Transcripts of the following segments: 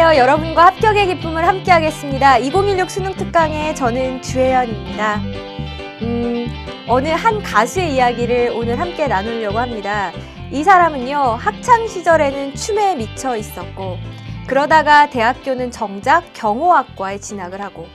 안녕하세요. 여러분과 합격의 기쁨을 함께하겠습니다. 2016 수능 특강의 저는 주혜연입니다. 어느 한 가수의 이야기를 오늘 함께 나누려고 합니다. 이 사람은요, 학창 시절에는 춤에 미쳐 있었고, 그러다가 대학교는 정작 경호학과에 진학을 하고,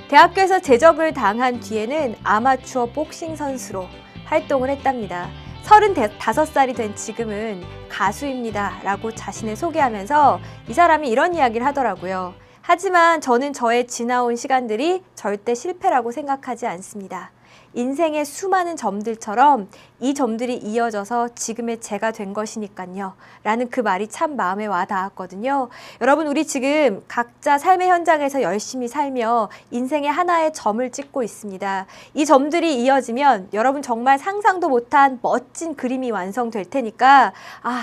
대학교에서 제적을 당한 뒤에는 아마추어 복싱 선수로 활동을 했답니다. 35살이 된 지금은 가수입니다 라고 자신을 소개하면서 이 사람이 이런 이야기를 하더라고요. 하지만 저는 저의 지나온 시간들이 절대 실패라고 생각하지 않습니다. 인생의 수많은 점들처럼 이 점들이 이어져서 지금의 제가 된 것이니까요 라는 그 말이 참 마음에 와 닿았거든요. 여러분, 우리 지금 각자 삶의 현장에서 열심히 살며 인생의 하나의 점을 찍고 있습니다. 이 점들이 이어지면 여러분 정말 상상도 못한 멋진 그림이 완성될 테니까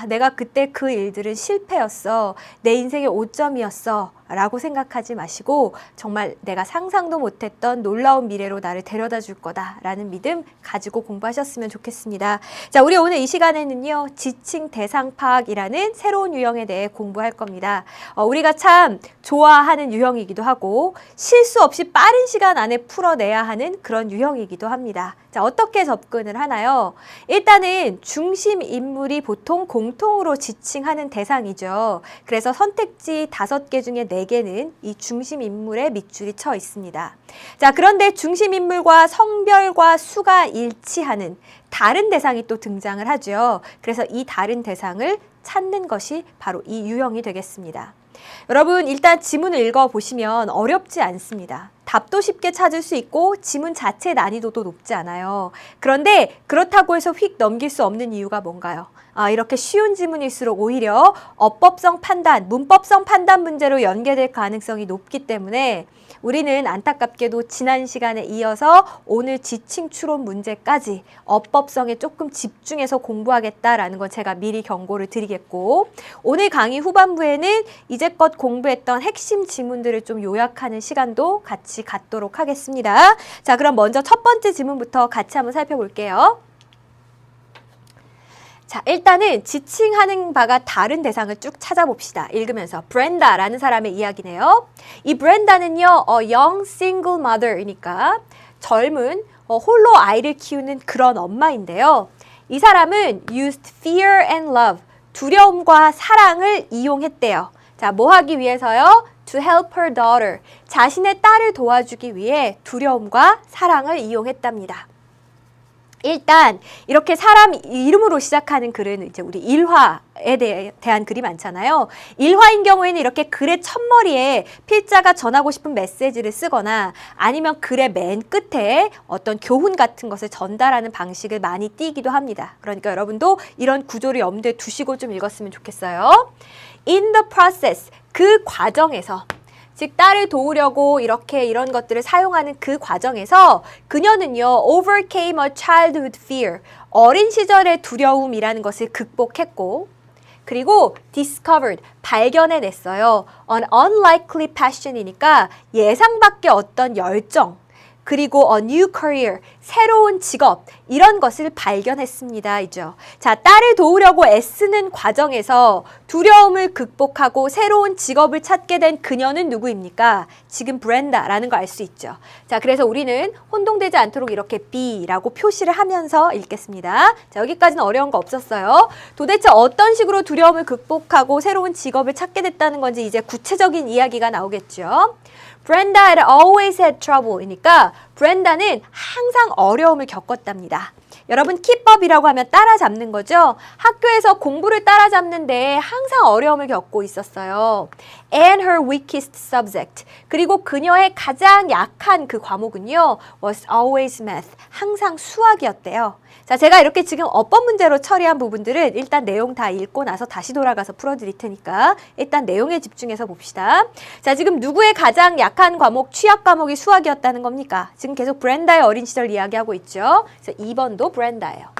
내가 그때 그 일들은 실패였어, 내 인생의 오점이었어 라고 생각하지 마시고 정말 내가 상상도 못했던 놀라운 미래로 나를 데려다 줄 거다 라는 믿음 가지고 공부하셨으면 좋겠습니다. 자, 우리 오늘 이 시간에는요, 지칭 대상 파악이라는 새로운 유형에 대해 공부할 겁니다. 우리가 참 좋아하는 유형이기도 하고 실수 없이 빠른 시간 안에 풀어내야 하는 그런 유형이기도 합니다. 자, 어떻게 접근을 하나요? 일단은 중심 인물이 보통 공통으로 지칭하는 대상이죠. 그래서 선택지 5개 중에 4개는 이 중심 인물에 밑줄이 쳐 있습니다. 자, 그런데 중심 인물과 성별과 수가 일치하는 다른 대상이 또 등장을 하죠. 그래서 이 다른 대상을 찾는 것이 바로 이 유형이 되겠습니다. 여러분, 일단 지문을 읽어보시면 어렵지 않습니다. 답도 쉽게 찾을 수 있고 지문 자체의 난이도도 높지 않아요. 그런데 그렇다고 해서 휙 넘길 수 없는 이유가 뭔가요? 이렇게 쉬운 지문일수록 오히려 어법성 판단, 문법성 판단 문제로 연계될 가능성이 높기 때문에 우리는 안타깝게도 지난 시간에 이어서 오늘 지칭 추론 문제까지 어법성에 조금 집중해서 공부하겠다라는 건 제가 미리 경고를 드리겠고, 오늘 강의 후반부에는 이제껏 공부했던 핵심 지문들을 좀 요약하는 시간도 같이 갖도록 하겠습니다. 자, 그럼 먼저 첫 번째 지문부터 같이 한번 살펴볼게요. 자, 일단은 지칭하는 바가 다른 대상을 쭉 찾아봅시다. 읽으면서 브렌다라는 사람의 이야기네요. 이 브렌다는요, young single mother이니까 젊은 홀로 아이를 키우는 그런 엄마인데요. 이 사람은 used fear and love, 두려움과 사랑을 이용했대요. 자, 뭐 하기 위해서요? To help her daughter, 자신의 딸을 도와주기 위해 두려움과 사랑을 이용했답니다. 일단 이렇게 사람 이름으로 시작하는 글은 이제 우리 일화에 대한 글이 많잖아요. 일화인 경우에는 이렇게 글의 첫머리에 필자가 전하고 싶은 메시지를 쓰거나 아니면 글의 맨 끝에 어떤 교훈 같은 것을 전달하는 방식을 많이 띠기도 합니다. 그러니까 여러분도 이런 구조를 염두에 두시고 좀 읽었으면 좋겠어요. In the process, 그 과정에서, 즉 딸을 도우려고 이렇게 이런 것들을 사용하는 그 과정에서 그녀는요, overcame a childhood fear, 어린 시절의 두려움이라는 것을 극복했고, 그리고 discovered, 발견해냈어요. an unlikely passion이니까 예상 밖의 어떤 열정, 그리고 a new career, 새로운 직업, 이런 것을 발견했습니다. 이죠. 자, 딸을 도우려고 애쓰는 과정에서 두려움을 극복하고 새로운 직업을 찾게 된 그녀는 누구입니까? 지금 브렌다라는 거 알 수 있죠. 자, 그래서 우리는 혼동되지 않도록 이렇게 B라고 표시를 하면서 읽겠습니다. 자, 여기까지는 어려운 거 없었어요. 도대체 어떤 식으로 두려움을 극복하고 새로운 직업을 찾게 됐다는 건지 이제 구체적인 이야기가 나오겠죠. Brenda had always had trouble이니까 브렌다는 항상 어려움을 겪었답니다. 여러분, keepup이라고 하면 따라잡는 거죠. 학교에서 공부를 따라잡는데 항상 어려움을 겪고 있었어요. And her weakest subject, 그리고 그녀의 가장 약한 그 과목은요, was always math, 항상 수학이었대요. 자, 제가 이렇게 지금 어법 문제로 처리한 부분들은 일단 내용 다 읽고 나서 다시 돌아가서 풀어드릴 테니까 일단 내용에 집중해서 봅시다. 자, 지금 누구의 가장 약한 과목, 취약 과목이 수학이었다는 겁니까? 지금 계속 브렌다의 어린 시절 이야기하고 있죠. 그래서 2번도 브렌다예요.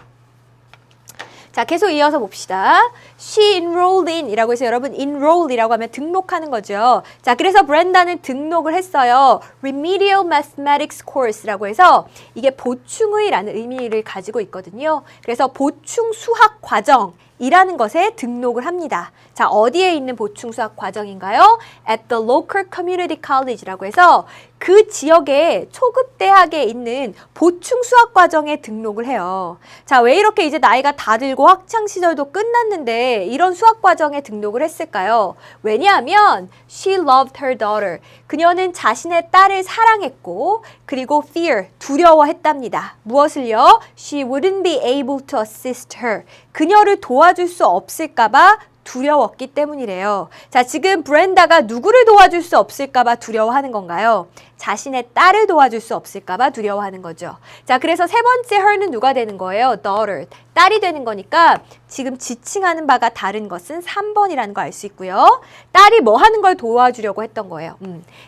자, 계속 이어서 봅시다. She enrolled in 이라고 해서 여러분 enroll이라고 하면 등록하는 거죠. 자, 그래서 브렌다는 등록을 했어요. Remedial Mathematics Course라고 해서 이게 보충의라는 의미를 가지고 있거든요. 그래서 보충 수학 과정 이라는 것에 등록을 합니다. 자, 어디에 있는 보충 수학 과정인가요? At the local community college라고 해서 그 지역의 초급 대학에 있는 보충 수학 과정에 등록을 해요. 자, 왜 이렇게 이제 나이가 다 들고 학창 시절도 끝났는데 이런 수학 과정에 등록을 했을까요? 왜냐하면 she loved her daughter. 그녀는 자신의 딸을 사랑했고 그리고 fear, 두려워했답니다. 무엇을요? She wouldn't be able to assist her. 그녀를 도와줄 수 없을까 봐 두려웠기 때문이래요. 자, 지금 브렌다가 누구를 도와줄 수 없을까 봐 두려워하는 건가요? 자신의 딸을 도와줄 수 없을까 봐 두려워하는 거죠. 자, 그래서 세 번째 her는 누가 되는 거예요? daughter. 딸이 되는 거니까 지금 지칭하는 바가 다른 것은 3번이라는 거 알 수 있고요. 딸이 뭐 하는 걸 도와주려고 했던 거예요.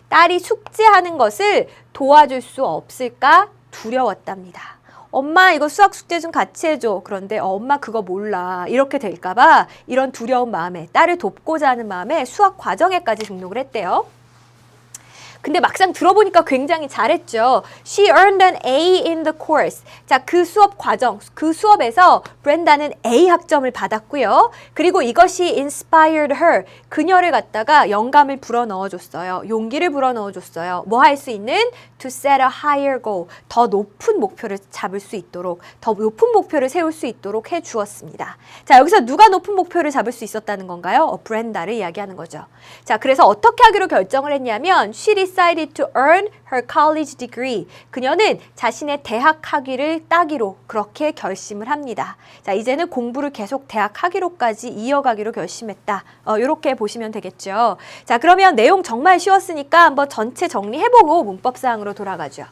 딸이 숙제하는 것을 도와줄 수 없을까 두려웠답니다. 엄마 이거 수학 숙제 좀 같이 해줘. 그런데 엄마 그거 몰라. 이렇게 될까 봐 이런 두려운 마음에 딸을 돕고자 하는 마음에 수학 과정에까지 등록을 했대요. 근데 막상 들어보니까 굉장히 잘했죠. She earned an A in the course. 자, 그 수업 과정, 그 수업에서 브렌다는 A 학점을 받았고요. 그리고 이것이 inspired her. 그녀를 갖다가 영감을 불어넣어줬어요. 용기를 불어넣어줬어요. 뭐 할 수 있는? To set a higher goal. 더 높은 목표를 잡을 수 있도록, 더 높은 목표를 세울 수 있도록 해주었습니다. 자, 여기서 누가 높은 목표를 잡을 수 있었다는 건가요? 브렌다를 이야기하는 거죠. 자, 그래서 어떻게 하기로 결정을 했냐면 she decided to earn her college degree. 그녀는 자신의 대학 학위를 따기로 그렇게 결심을 합니다. 자, 이제는 공부를 계속 대학 학위로까지 이어가기로 결심했다. 이렇게 보시면 되겠죠. 자, 그러면 내용 정말 쉬웠으니까 한번 전체 정리해보고 문법사항으로 돌아가죠.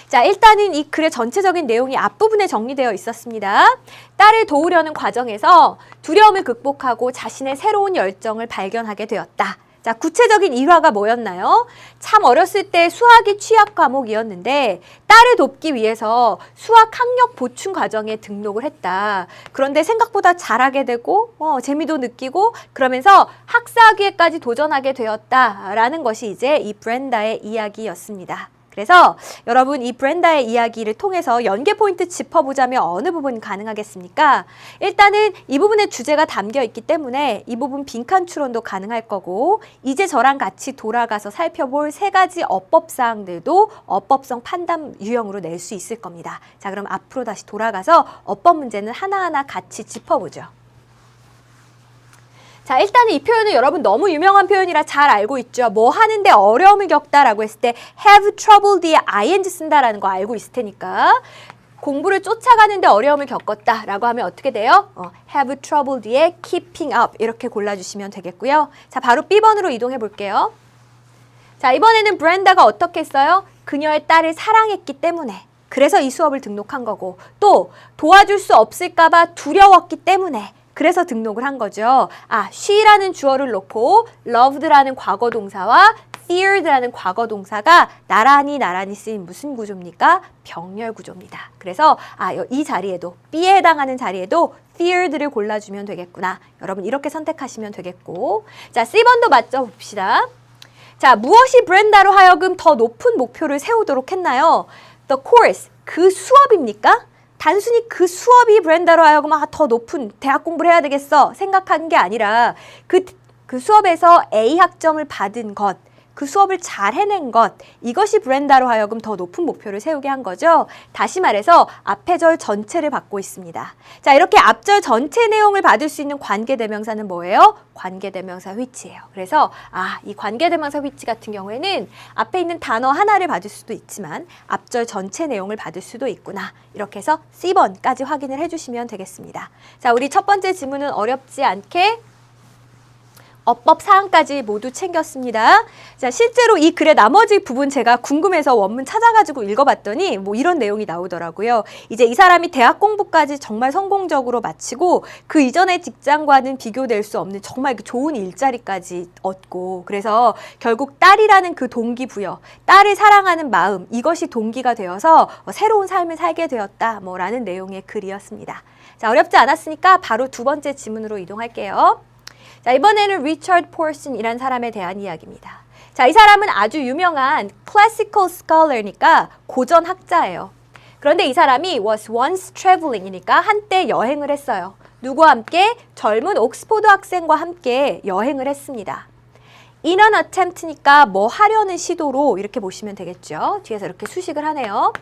자, 일단은 이 글의 전체적인 내용이 앞부분에 정리되어 있었습니다. 딸을 도우려는 과정에서 두려움을 극복하고 자신의 새로운 열정을 발견하게 되었다. 자, 구체적인 일화가 뭐였나요? 참 어렸을 때 수학이 취약 과목이었는데 딸을 돕기 위해서 수학 학력 보충 과정에 등록을 했다. 그런데 생각보다 잘하게 되고 재미도 느끼고 그러면서 학사학위에까지 도전하게 되었다라는 것이 이제 이 브렌다의 이야기였습니다. 그래서 여러분 이 브렌다의 이야기를 통해서 연계 포인트 짚어보자면 어느 부분 가능하겠습니까? 일단은 이 부분에 주제가 담겨 있기 때문에 이 부분 빈칸 추론도 가능할 거고 이제 저랑 같이 돌아가서 살펴볼 세 가지 어법사항들도 어법성 판단 유형으로 낼 수 있을 겁니다. 자, 그럼 앞으로 다시 돌아가서 어법 문제는 하나하나 같이 짚어보죠. 자, 일단은 이 표현은 여러분 너무 유명한 표현이라 잘 알고 있죠. 뭐 하는데 어려움을 겪다라고 했을 때 have trouble 뒤에 ing 쓴다라는 거 알고 있을 테니까 공부를 쫓아가는데 어려움을 겪었다라고 하면 어떻게 돼요? have trouble 뒤에 keeping up 이렇게 골라주시면 되겠고요. 자, 바로 B번으로 이동해 볼게요. 자, 이번에는 브렌다가 어떻게 했어요? 그녀의 딸을 사랑했기 때문에 그래서 이 수업을 등록한 거고 또 도와줄 수 없을까 봐 두려웠기 때문에 그래서 등록을 한 거죠. 아, she라는 주어를 놓고 loved라는 과거 동사와 feared라는 과거 동사가 나란히 쓰인 무슨 구조입니까? 병렬 구조입니다. 그래서 이 자리에도 B에 해당하는 자리에도 feared를 골라주면 되겠구나. 여러분 이렇게 선택하시면 되겠고 자, C번도 맞춰 봅시다. 자, 무엇이 브렌다로 하여금 더 높은 목표를 세우도록 했나요? The course, 그 수업입니까? 단순히 그 수업이 브렌다로 하여금 더 높은 대학 공부를 해야 되겠어 생각한 게 아니라 그 수업에서 A 학점을 받은 것, 그 수업을 잘 해낸 것, 이것이 브렌다로 하여금 더 높은 목표를 세우게 한 거죠. 다시 말해서 앞의 절 전체를 받고 있습니다. 자, 이렇게 앞절 전체 내용을 받을 수 있는 관계대명사는 뭐예요? 관계대명사 which예요. 그래서 이 관계대명사 which 같은 경우에는 앞에 있는 단어 하나를 받을 수도 있지만 앞절 전체 내용을 받을 수도 있구나. 이렇게 해서 C번까지 확인을 해주시면 되겠습니다. 자, 우리 첫 번째 지문은 어렵지 않게 어법 사항까지 모두 챙겼습니다. 자, 실제로 이 글의 나머지 부분 제가 궁금해서 원문 찾아가지고 읽어봤더니 뭐 이런 내용이 나오더라고요. 이제 이 사람이 대학 공부까지 정말 성공적으로 마치고 그 이전의 직장과는 비교될 수 없는 정말 좋은 일자리까지 얻고 그래서 결국 딸이라는 그 동기부여, 딸을 사랑하는 마음 이것이 동기가 되어서 새로운 삶을 살게 되었다 라는 내용의 글이었습니다. 자, 어렵지 않았으니까 바로 두 번째 지문으로 이동할게요. 자, 이번에는 리처드 포슨이라는 사람에 대한 이야기입니다. 자, 이 사람은 아주 유명한 classical scholar니까 고전 학자예요. 그런데 이 사람이 was once traveling이니까 한때 여행을 했어요. 누구와 함께? 젊은 옥스포드 학생과 함께 여행을 했습니다. In an attempt니까 뭐 하려는 시도로 이렇게 보시면 되겠죠. 뒤에서 이렇게 수식을 하네요.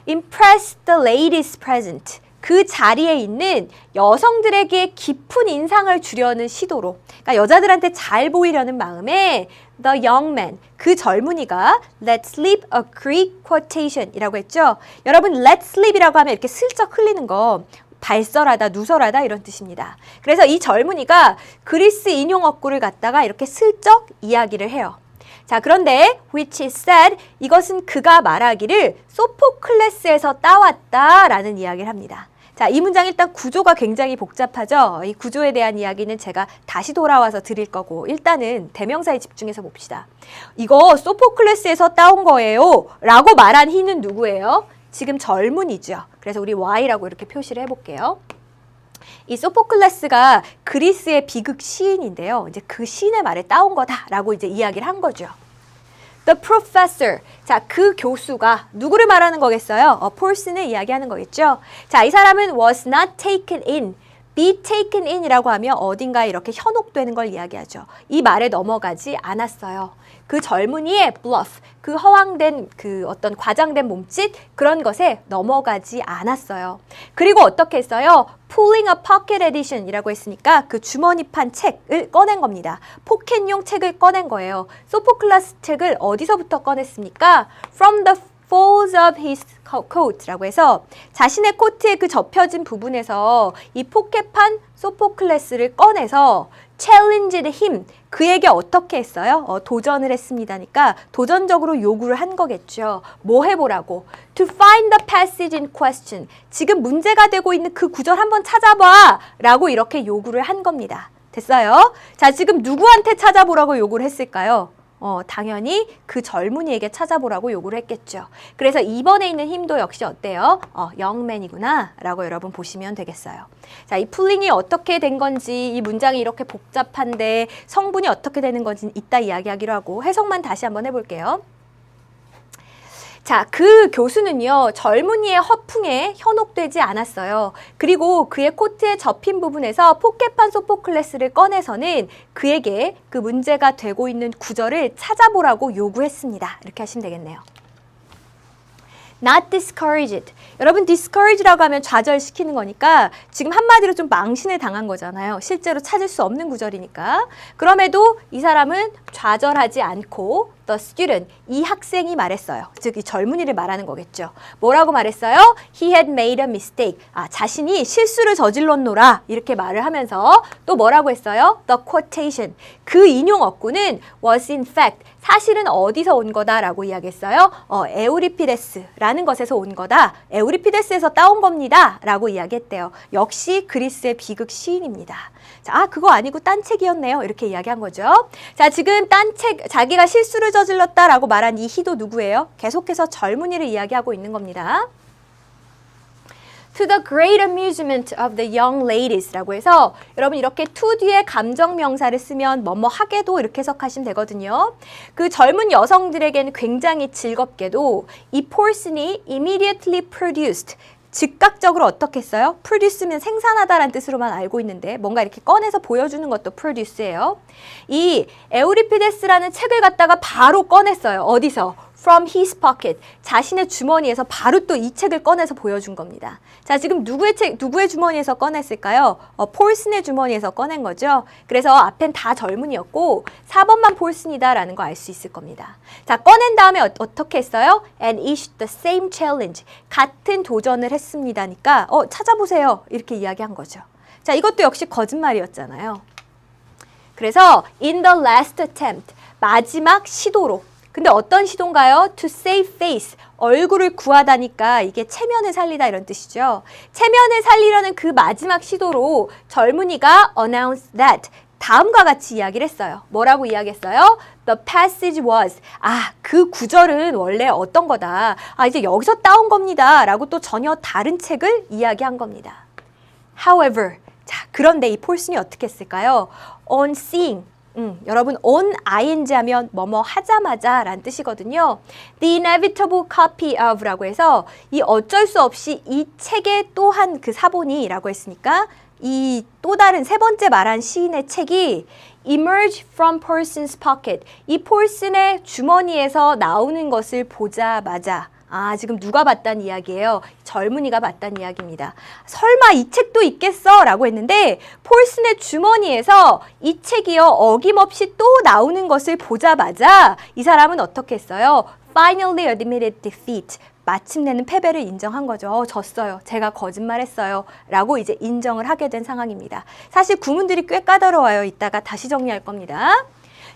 Impress the ladies present. 그 자리에 있는 여성들에게 깊은 인상을 주려는 시도로, 그러니까 여자들한테 잘 보이려는 마음에 the young man, 그 젊은이가 let's leave a Greek quotation 이라고 했죠. 여러분 let's leave이라고 하면 이렇게 슬쩍 흘리는 거 발설하다, 누설하다 이런 뜻입니다. 그래서 이 젊은이가 그리스 인용어구를 갖다가 이렇게 슬쩍 이야기를 해요. 자, 그런데 which is said, 이것은 그가 말하기를 소포클레스에서 따왔다라는 이야기를 합니다. 자, 이 문장 일단 구조가 굉장히 복잡하죠. 이 구조에 대한 이야기는 제가 다시 돌아와서 드릴 거고 일단은 대명사에 집중해서 봅시다. 이거 소포클레스에서 따온 거예요 라고 말한 희는 누구예요? 지금 젊은이죠. 그래서 우리 Y라고 이렇게 표시를 해볼게요. 이 소포클레스가 그리스의 비극 시인인데요. 이제 그 시인의 말에 따온 거다라고 이제 이야기를 한 거죠. The professor. 자, 그 교수가 누구를 말하는 거겠어요? 폴슨을 이야기하는 거겠죠. 자, 이 사람은 was not taken in. be taken in이라고 하면 어딘가에 이렇게 현혹되는 걸 이야기하죠. 이 말에 넘어가지 않았어요. 그 젊은이의 bluff, 그 허황된 그 어떤 과장된 몸짓 그런 것에 넘어가지 않았어요. 그리고 어떻게 했어요? Pulling a pocket edition이라고 했으니까 그 주머니판 책을 꺼낸 겁니다. 포켓용 책을 꺼낸 거예요. 소포클레스 책을 어디서부터 꺼냈습니까? From the folds of his coat라고 해서 자신의 코트의 그 접혀진 부분에서 이 포켓판 소포클레스를 꺼내서 challenged him, 그에게 어떻게 했어요? 도전을 했습니다니까 도전적으로 요구를 한 거겠죠. 뭐 해보라고? To find the passage in question. 지금 문제가 되고 있는 그 구절 한번 찾아봐 라고 이렇게 요구를 한 겁니다. 됐어요? 자, 지금 누구한테 찾아보라고 요구를 했을까요? 당연히 그 젊은이에게 찾아보라고 요구를 했겠죠. 그래서 이번에 있는 힘도 역시 어때요? 영맨이구나 라고 여러분 보시면 되겠어요. 자, 이 풀링이 어떻게 된 건지, 이 문장이 이렇게 복잡한데 성분이 어떻게 되는 건지 이따 이야기하기로 하고 해석만 다시 한번 해볼게요. 자, 그 교수는요, 젊은이의 허풍에 현혹되지 않았어요. 그리고 그의 코트에 접힌 부분에서 포켓판 소포클레스를 꺼내서는 그에게 그 문제가 되고 있는 구절을 찾아보라고 요구했습니다. 이렇게 하시면 되겠네요. Not discouraged. 여러분 discourage라고 하면 좌절시키는 거니까 지금 한마디로 좀 망신을 당한 거잖아요. 실제로 찾을 수 없는 구절이니까. 그럼에도 이 사람은 좌절하지 않고 the student, 이 학생이 말했어요. 즉 이 젊은이를 말하는 거겠죠. 뭐라고 말했어요? He had made a mistake. 자신이 실수를 저질렀노라 이렇게 말을 하면서 또 뭐라고 했어요? The quotation. 그 인용 어구는 was in fact, 사실은 어디서 온 거다라고 이야기했어요? 에우리피데스라는 것에서 온 거다. 에우리피데스에서 따온 겁니다. 라고 이야기했대요. 역시 그리스의 비극 시인입니다. 자, 그거 아니고 딴 책이었네요. 이렇게 이야기한 거죠. 자, 지금 딴 책, 자기가 실수를 저질렀다라고 말한 이 희도 누구예요? 계속해서 젊은이를 이야기하고 있는 겁니다. To the great amusement of the young ladies라고 해서 여러분 이렇게 to 뒤에 감정 명사를 쓰면 뭐뭐 하게도 이렇게 해석하시면 되거든요. 그 젊은 여성들에게는 굉장히 즐겁게도 이 폴슨이 immediately produced, 즉각적으로 어떻게 했어요? produce면 생산하다라는 뜻으로만 알고 있는데 뭔가 이렇게 꺼내서 보여주는 것도 produce예요. 이 에우리피데스라는 책을 갖다가 바로 꺼냈어요. 어디서? From his pocket. 자신의 주머니에서 바로 또 이 책을 꺼내서 보여준 겁니다. 자, 지금 누구의 주머니에서 꺼냈을까요? 폴슨의 주머니에서 꺼낸 거죠. 그래서 앞엔 다 젊은이였고 4번만 폴슨이다라는 거 알 수 있을 겁니다. 자, 꺼낸 다음에 어떻게 했어요? And issued the same challenge. 같은 도전을 했습니다니까 찾아보세요. 이렇게 이야기한 거죠. 자, 이것도 역시 거짓말이었잖아요. 그래서 in the last attempt. 마지막 시도로. 근데 어떤 시도인가요? To save face. 얼굴을 구하다니까 이게 체면을 살리다 이런 뜻이죠. 체면을 살리려는 그 마지막 시도로 젊은이가 announce that. 다음과 같이 이야기를 했어요. 뭐라고 이야기했어요? The passage was. 그 구절은 원래 어떤 거다. 이제 여기서 따온 겁니다. 라고 또 전혀 다른 책을 이야기한 겁니다. However. 자, 그런데 이 폴슨이 어떻게 했을까요? On seeing. 여러분 on ing 하면 뭐뭐 하자마자 라는 뜻이거든요. The inevitable copy of라고 해서 이 어쩔 수 없이 이 책의 또한 그 사본이 라고 했으니까 이 또 다른 세 번째 말한 시인의 책이 emerge from person's pocket. 이 폴슨의 주머니에서 나오는 것을 보자마자 지금 누가 봤단 이야기예요? 젊은이가 봤단 이야기입니다. 설마 이 책도 있겠어? 라고 했는데 폴슨의 주머니에서 이 책이요 어김없이 또 나오는 것을 보자마자 이 사람은 어떻게 했어요? Finally admitted defeat. 마침내는 패배를 인정한 거죠. 졌어요. 제가 거짓말했어요. 라고 이제 인정을 하게 된 상황입니다. 사실 구문들이 꽤 까다로워요. 이따가 다시 정리할 겁니다.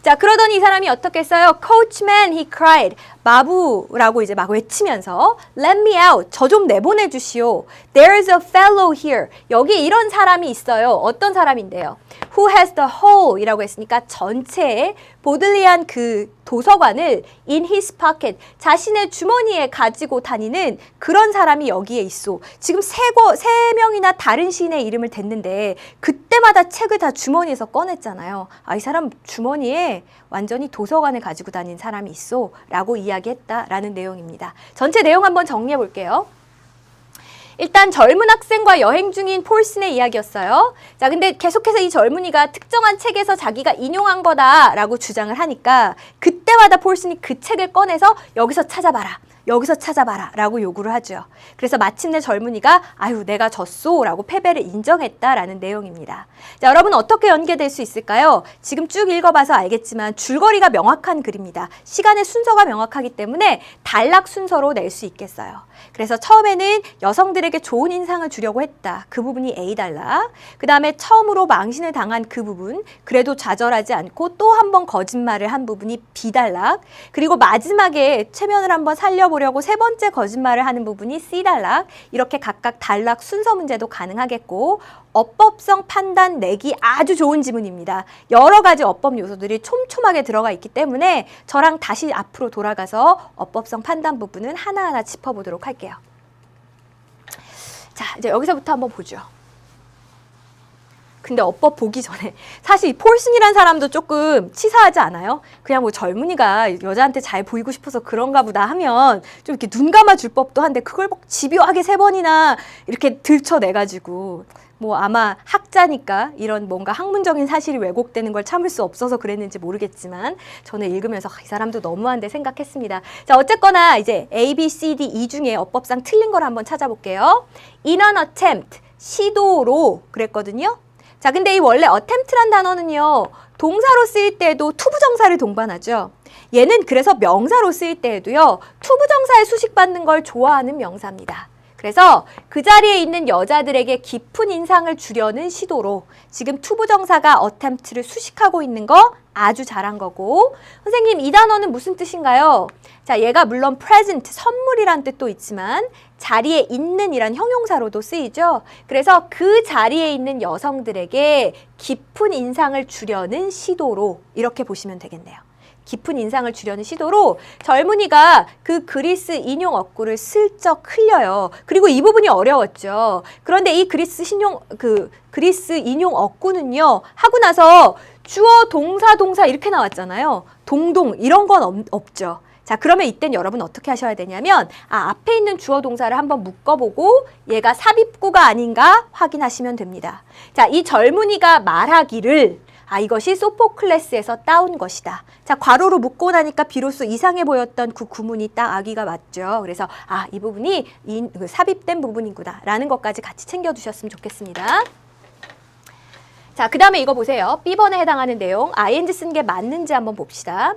자, 그러더니 이 사람이 어떻게 했어요? Coachman, he cried. 마부라고 이제 막 외치면서 Let me out. 저 좀 내보내 주시오. There's a fellow here. 여기 이런 사람이 있어요. 어떤 사람인데요? Who has the whole 이라고 했으니까 전체의 보들리안 그 도서관을 in his pocket, 자신의 주머니에 가지고 다니는 그런 사람이 여기에 있어. 지금 세 명이나 다른 시인의 이름을 댔는데 그때마다 책을 다 주머니에서 꺼냈잖아요. 이 사람 주머니에 완전히 도서관을 가지고 다닌 사람이 있어 라고 이야기했다라는 내용입니다. 전체 내용 한번 정리해 볼게요. 일단 젊은 학생과 여행 중인 폴슨의 이야기였어요. 자, 근데 계속해서 이 젊은이가 특정한 책에서 자기가 인용한 거다라고 주장을 하니까 그때마다 폴슨이 그 책을 꺼내서 여기서 찾아봐라. 여기서 찾아봐라 라고 요구를 하죠. 그래서 마침내 젊은이가 아유 내가 졌소 라고 패배를 인정했다라는 내용입니다. 자, 여러분 어떻게 연계될 수 있을까요? 지금 쭉 읽어봐서 알겠지만 줄거리가 명확한 글입니다. 시간의 순서가 명확하기 때문에 단락 순서로 낼 수 있겠어요. 그래서 처음에는 여성들에게 좋은 인상을 주려고 했다. 그 부분이 A단락. 그 다음에 처음으로 망신을 당한 그 부분, 그래도 좌절하지 않고 또 한 번 거짓말을 한 부분이 B단락. 그리고 마지막에 체면을 한번 살려보려고 세 번째 거짓말을 하는 부분이 C단락. 이렇게 각각 단락 순서 문제도 가능하겠고, 어법성 판단 내기 아주 좋은 지문입니다. 여러 가지 어법 요소들이 촘촘하게 들어가 있기 때문에 저랑 다시 앞으로 돌아가서 어법성 판단 부분은 하나하나 짚어보도록 할게요. 자, 이제 여기서부터 한번 보죠. 근데 어법 보기 전에 사실 이 폴슨이란 사람도 조금 치사하지 않아요? 그냥 뭐 젊은이가 여자한테 잘 보이고 싶어서 그런가 보다 하면 좀 이렇게 눈 감아 줄 법도 한데 그걸 막 집요하게 3번이나 이렇게 들춰내가지고 뭐 아마 학자니까 이런 뭔가 학문적인 사실이 왜곡되는 걸 참을 수 없어서 그랬는지 모르겠지만 저는 읽으면서 이 사람도 너무한데 생각했습니다. 자, 어쨌거나 이제 A, B, C, D 이 중에 어법상 틀린 걸 한번 찾아볼게요. In an attempt, 시도로 그랬거든요. 자, 근데 이 원래 attempt란 단어는요. 동사로 쓰일 때에도 투부정사를 동반하죠. 얘는 그래서 명사로 쓰일 때에도요. 투부정사에 수식받는 걸 좋아하는 명사입니다. 그래서 그 자리에 있는 여자들에게 깊은 인상을 주려는 시도로 지금 투부정사가 attempt를 수식하고 있는 거 아주 잘한 거고, 선생님 이 단어는 무슨 뜻인가요? 자, 얘가 물론 present, 선물이란 뜻도 있지만 자리에 있는 이란 형용사로도 쓰이죠. 그래서 그 자리에 있는 여성들에게 깊은 인상을 주려는 시도로 이렇게 보시면 되겠네요. 깊은 인상을 주려는 시도로 젊은이가 그 그리스 인용 어구를 슬쩍 흘려요. 그리고 이 부분이 어려웠죠. 그런데 이 그리스 인용 어구는요. 하고 나서 주어, 동사 이렇게 나왔잖아요. 동동 이런 건 없죠. 자, 그러면 이땐 여러분 어떻게 하셔야 되냐면 앞에 있는 주어 동사를 한번 묶어보고 얘가 삽입구가 아닌가 확인하시면 됩니다. 자, 이 젊은이가 말하기를 이것이 소포클레스에서 따온 것이다. 자, 괄호로 묶고 나니까 비로소 이상해 보였던 그 구문이 딱 아기가 맞죠. 그래서 이 부분이 삽입된 부분이구나 라는 것까지 같이 챙겨두셨으면 좋겠습니다. 자, 그 다음에 이거 보세요. B번에 해당하는 내용 ing 쓴 게 맞는지 한번 봅시다.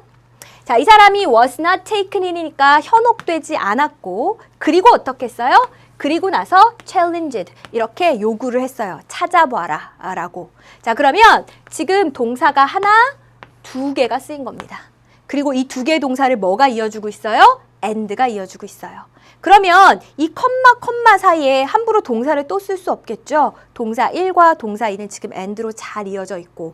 자, 이 사람이 was not taken in이니까 현혹되지 않았고, 그리고 어떻게 했어요? 그리고 나서 challenged 이렇게 요구를 했어요. 찾아봐라 라고. 자, 그러면 지금 동사가 하나, 2개가 쓰인 겁니다. 그리고 이 2개의 동사를 뭐가 이어주고 있어요? and가 이어주고 있어요. 그러면 이 컴마 사이에 함부로 동사를 또 쓸 수 없겠죠. 동사 1과 동사 2는 지금 and로 잘 이어져 있고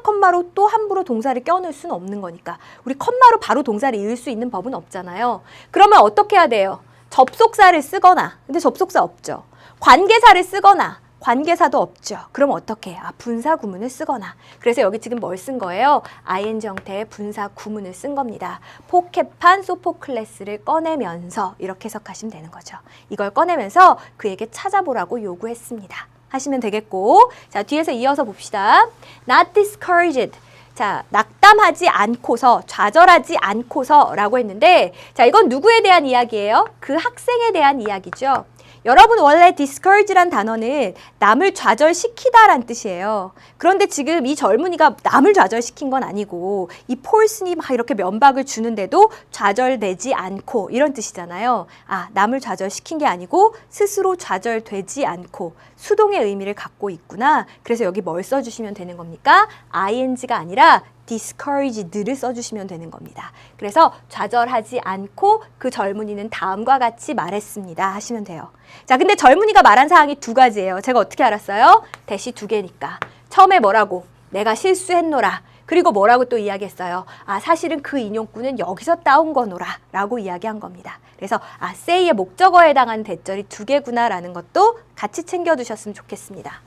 컴마로 또 함부로 동사를 껴넣을 수는 없는 거니까 우리 컴마로 바로 동사를 이을 수 있는 법은 없잖아요. 그러면 어떻게 해야 돼요? 접속사를 쓰거나, 근데 접속사 없죠. 관계사를 쓰거나, 관계사도 없죠. 그럼 어떻게 해요? 분사 구문을 쓰거나. 그래서 여기 지금 뭘 쓴 거예요? ing 형태의 분사 구문을 쓴 겁니다. 포켓판 소포클레스를 꺼내면서 이렇게 해석하시면 되는 거죠. 이걸 꺼내면서 그에게 찾아보라고 요구했습니다. 하시면 되겠고, 자, 뒤에서 이어서 봅시다. Not discouraged. 자, 낙담하지 않고서, 좌절하지 않고서 라고 했는데, 자, 이건 누구에 대한 이야기예요? 그 학생에 대한 이야기죠. 여러분 원래 discourage란 단어는 남을 좌절시키다란 뜻이에요. 그런데 지금 이 젊은이가 남을 좌절시킨 건 아니고 이 폴슨이 막 이렇게 면박을 주는데도 좌절되지 않고 이런 뜻이잖아요. 아, 남을 좌절시킨 게 아니고 스스로 좌절되지 않고 수동의 의미를 갖고 있구나. 그래서 여기 뭘 써주시면 되는 겁니까? ing가 아니라 discouraged를 써주시면 되는 겁니다. 그래서 좌절하지 않고 그 젊은이는 다음과 같이 말했습니다 하시면 돼요. 자, 근데 젊은이가 말한 사항이 두 가지예요. 제가 어떻게 알았어요? 대시 두 개니까. 처음에 뭐라고? 내가 실수했노라. 그리고 뭐라고 또 이야기했어요? 아, 사실은 그 인용구는 여기서 따온 거노라 라고 이야기한 겁니다. 그래서 아, say의 목적어에 해당하는 대절이 두 개구나 라는 것도 같이 챙겨두셨으면 좋겠습니다.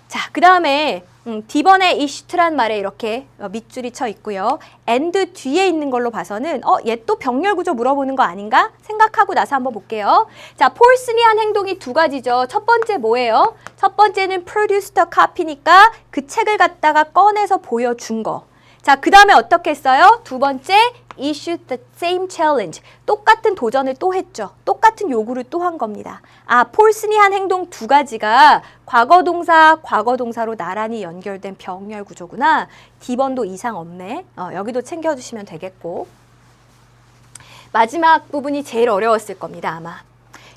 자, 그 다음에 D번에 issued란 말에 이렇게 밑줄이 쳐 있고요. and 뒤에 있는 걸로 봐서는 얘 또 병렬 구조 물어보는 거 아닌가? 생각하고 나서 한번 볼게요. 자, 폴슨이 한 행동이 두 가지죠. 첫 번째 뭐예요? 첫 번째는 produce the copy니까 그 책을 갖다가 꺼내서 보여준 거. 자, 그 다음에 어떻게 했어요? 두 번째, issued the same challenge. 똑같은 도전을 또 했죠. 똑같은 요구를 또 한 겁니다. 아, 폴슨이 한 행동 두 가지가 과거동사, 과거동사로 나란히 연결된 병렬 구조구나. D번도 이상 없네. 여기도 챙겨주시면 되겠고. 마지막 부분이 제일 어려웠을 겁니다, 아마.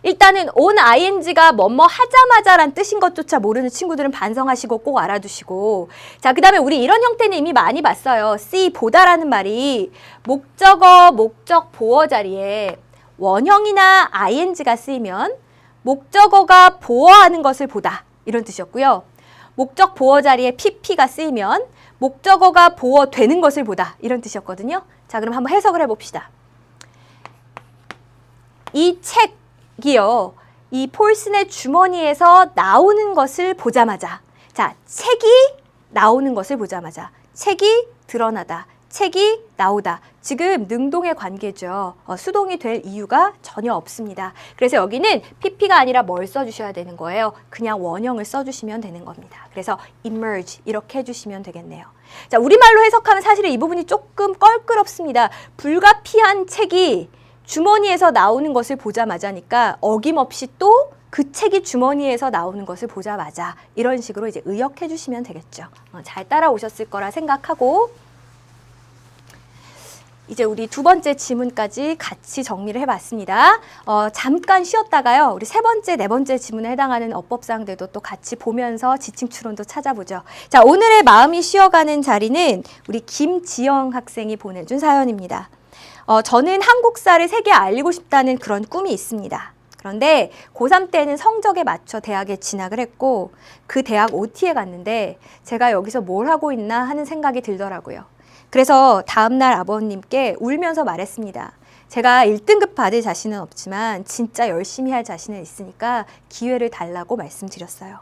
일단은 on ing가 뭐뭐 하자마자란 뜻인 것조차 모르는 친구들은 반성하시고 꼭 알아두시고, 자, 그 다음에 우리 이런 형태는 이미 많이 봤어요. see, 보다라는 말이 목적어, 목적 보어 자리에 원형이나 ing가 쓰이면 목적어가 보어하는 것을 보다 이런 뜻이었고요. 목적 보어 자리에 pp가 쓰이면 목적어가 보어되는 것을 보다 이런 뜻이었거든요. 자, 그럼 한번 해석을 해봅시다. 이 책이요, 이 폴슨의 주머니에서 나오는 것을 보자마자, 자, 책이 나오는 것을 보자마자, 책이 드러나다, 책이 나오다. 지금 능동의 관계죠. 수동이 될 이유가 전혀 없습니다. 그래서 여기는 pp가 아니라 뭘 써주셔야 되는 거예요? 그냥 원형을 써주시면 되는 겁니다. 그래서 emerge 이렇게 해주시면 되겠네요. 자, 우리말로 해석하면 사실은 이 부분이 조금 껄끄럽습니다. 불가피한 책이 주머니에서 나오는 것을 보자마자니까 어김없이 또 그 책이 주머니에서 나오는 것을 보자마자 이런 식으로 이제 의역해 주시면 되겠죠. 잘 따라오셨을 거라 생각하고, 이제 우리 두 번째 지문까지 같이 정리를 해봤습니다. 잠깐 쉬었다가요, 우리 세 번째, 네 번째 지문에 해당하는 어법사항들도 또 같이 보면서 지침 추론도 찾아보죠. 자, 오늘의 마음이 쉬어가는 자리는 우리 김지영 학생이 보내준 사연입니다. 저는 한국사를 세계에 알리고 싶다는 그런 꿈이 있습니다. 그런데 고3 때는 성적에 맞춰 대학에 진학을 했고 그 대학 OT에 갔는데 제가 여기서 뭘 하고 있나 하는 생각이 들더라고요. 그래서 다음날 아버님께 울면서 말했습니다. 제가 1등급 받을 자신은 없지만 진짜 열심히 할 자신은 있으니까 기회를 달라고 말씀드렸어요.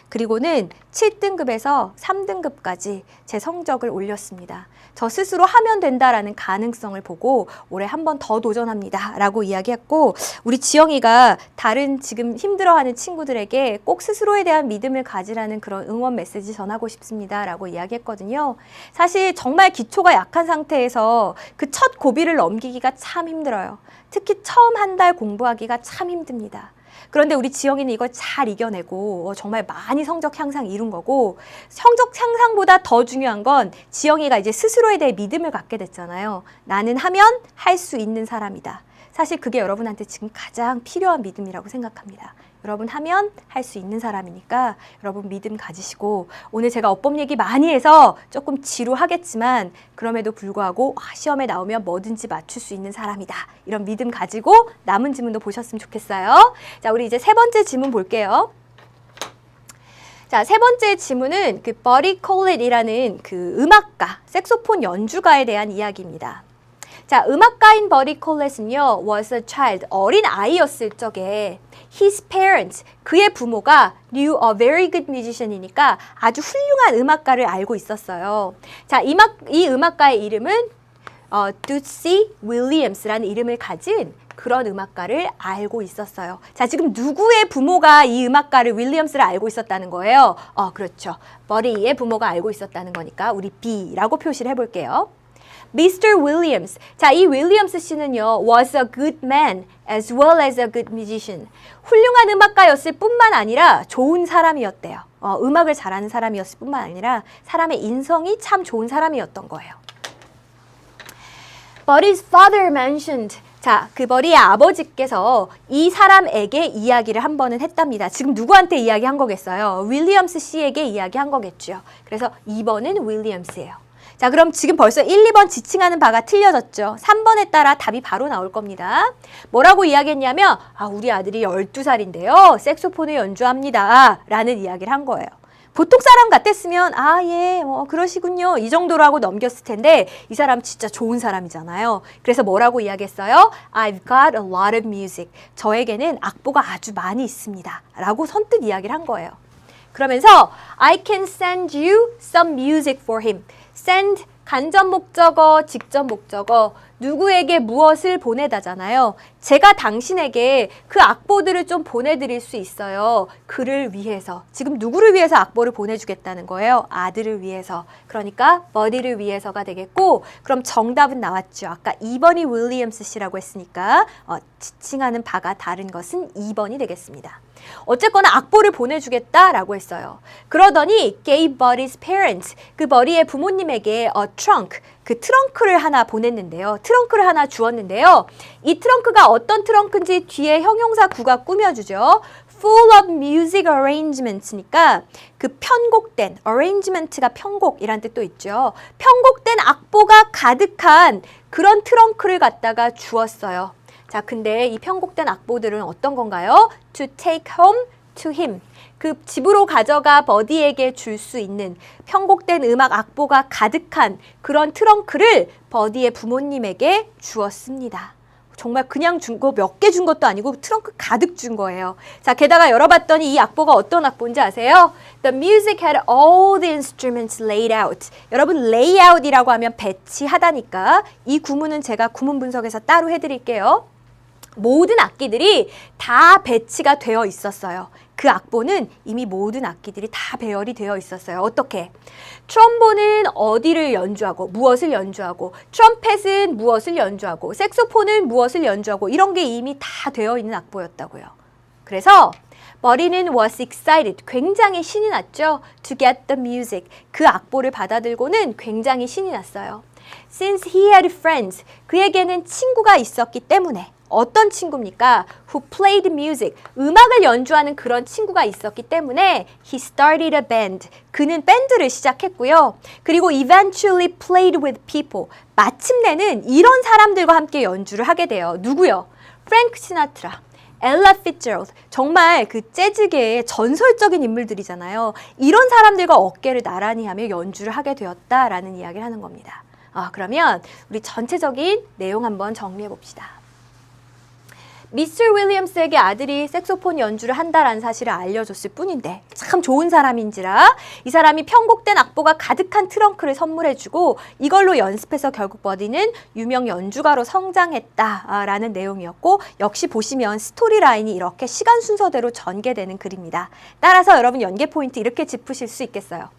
그리고는 7등급에서 3등급까지 제 성적을 올렸습니다. 저 스스로 하면 된다라는 가능성을 보고 올해 한 번 더 도전합니다 라고 이야기했고, 우리 지영이가 다른 지금 힘들어하는 친구들에게 꼭 스스로에 대한 믿음을 가지라는 그런 응원 메시지 전하고 싶습니다 라고 이야기했거든요. 사실 정말 기초가 약한 상태에서 그 첫 고비를 넘기기가 참 힘들어요. 특히 처음 한 달 공부하기가 참 힘듭니다. 그런데 우리 지영이는 이걸 잘 이겨내고 정말 많이 성적 향상 이룬 거고, 성적 향상보다 더 중요한 건 지영이가 이제 스스로에 대해 믿음을 갖게 됐잖아요. 나는 하면 할 수 있는 사람이다. 사실 그게 여러분한테 지금 가장 필요한 믿음이라고 생각합니다. 여러분 하면 할 수 있는 사람이니까 여러분 믿음 가지시고, 오늘 제가 어법 얘기 많이 해서 조금 지루하겠지만 그럼에도 불구하고 시험에 나오면 뭐든지 맞출 수 있는 사람이다. 이런 믿음 가지고 남은 지문도 보셨으면 좋겠어요. 자, 우리 이제 세 번째 지문 볼게요. 자, 세 번째 지문은 그 버디 콜렛이라는 그 음악가, 색소폰 연주가에 대한 이야기입니다. 자, 음악가인 버디 콜렛은요, was a child, 어린 아이였을 적에 his parents, 그의 부모가 knew a very good musician이니까 아주 훌륭한 음악가를 알고 있었어요. 자, 이 음악가의 이름은 두시 윌리엄스라는 이름을 가진 그런 음악가를 알고 있었어요. 자, 지금 누구의 부모가 이 음악가를 윌리엄스를 알고 있었다는 거예요? 그렇죠. 버리의 부모가 알고 있었다는 거니까 우리 B라고 표시를 해볼게요. Mr. Williams. 자, 이 윌리엄스 씨는요, was a good man as well as a good musician. 훌륭한 음악가였을 뿐만 아니라 좋은 사람이었대요. 음악을 잘하는 사람이었을 뿐만 아니라 사람의 인성이 참 좋은 사람이었던 거예요. But his father mentioned. 자, 그 버리의 아버지께서 이 사람에게 이야기를 한 번은 했답니다. 지금 누구한테 이야기한 거겠어요? 윌리엄스 씨에게 이야기한 거겠죠. 그래서 2번은 윌리엄스예요. 자, 그럼 지금 벌써 1, 2번 지칭하는 바가 틀려졌죠. 3번에 따라 답이 바로 나올 겁니다. 뭐라고 이야기했냐면 우리 아들이 12살인데요. 색소폰을 연주합니다. 라는 이야기를 한 거예요. 보통 사람 같았으면 예, 그러시군요. 이 정도로 하고 넘겼을 텐데 이 사람 진짜 좋은 사람이잖아요. 그래서 뭐라고 이야기했어요? I've got a lot of music. 저에게는 악보가 아주 많이 있습니다. 라고 선뜻 이야기를 한 거예요. 그러면서 I can send you some music for him. send 간접 목적어, 직접 목적어, 누구에게 무엇을 보내다잖아요. 제가 당신에게 그 악보들을 좀 보내드릴 수 있어요. 그를 위해서. 지금 누구를 위해서 악보를 보내주겠다는 거예요? 아들을 위해서. 그러니까 버디를 위해서가 되겠고, 그럼 정답은 나왔죠. 아까 2번이 윌리엄스 씨라고 했으니까 지칭하는 바가 다른 것은 2번이 되겠습니다. 어쨌거나 악보를 보내주겠다라고 했어요. 그러더니 gave Buddy's parents, 그 버디의 부모님에게 trunk, 그 트렁크를 하나 보냈는데요. 트렁크를 하나 주었는데요. 이 트렁크가 어떤 트렁크인지 뒤에 형용사 구가 꾸며주죠. full of music arrangements니까 그 편곡된, arrangement가 편곡이란 뜻도 있죠. 편곡된 악보가 가득한 그런 트렁크를 갖다가 주었어요. 자, 근데 이 편곡된 악보들은 어떤 건가요? To take home to him. 그 집으로 가져가 버디에게 줄 수 있는 편곡된 음악 악보가 가득한 그런 트렁크를 버디의 부모님에게 주었습니다. 정말 그냥 준 거 몇 개 준 것도 아니고 트렁크 가득 준 거예요. 자, 게다가 열어봤더니 이 악보가 어떤 악보인지 아세요? The music had all the instruments laid out. 여러분, lay out이라고 하면 배치하다니까 이 구문은 제가 구문 분석에서 따로 해드릴게요. 모든 악기들이 다 배치가 되어 있었어요. 그 악보는 이미 모든 악기들이 다 배열이 되어 있었어요. 어떻게? 트럼본은 어디를 연주하고 무엇을 연주하고, 트럼펫은 무엇을 연주하고, 색소폰은 무엇을 연주하고, 이런 게 이미 다 되어 있는 악보였다고요. 그래서 버리는 was excited, 굉장히 신이 났죠. To get the music, 그 악보를 받아들고는 굉장히 신이 났어요. Since he had friends, 그에게는 친구가 있었기 때문에. 어떤 친구입니까? Who played music, 음악을 연주하는 그런 친구가 있었기 때문에 he started a band, 그는 밴드를 시작했고요. 그리고 eventually played with people, 마침내는 이런 사람들과 함께 연주를 하게 돼요. 누구요? 프랭크 시나트라, 엘라 피츠제럴드, 정말 그 재즈계의 전설적인 인물들이잖아요. 이런 사람들과 어깨를 나란히 하며 연주를 하게 되었다라는 이야기를 하는 겁니다. 그러면 우리 전체적인 내용 한번 정리해 봅시다. 미스터 윌리엄스에게 아들이 색소폰 연주를 한다라는 사실을 알려줬을 뿐인데 참 좋은 사람인지라 이 사람이 편곡된 악보가 가득한 트렁크를 선물해주고 이걸로 연습해서 결국 버디는 유명 연주가로 성장했다라는 내용이었고, 역시 보시면 스토리 라인이 이렇게 시간 순서대로 전개되는 글입니다. 따라서 여러분 연계 포인트 이렇게 짚으실 수 있겠어요.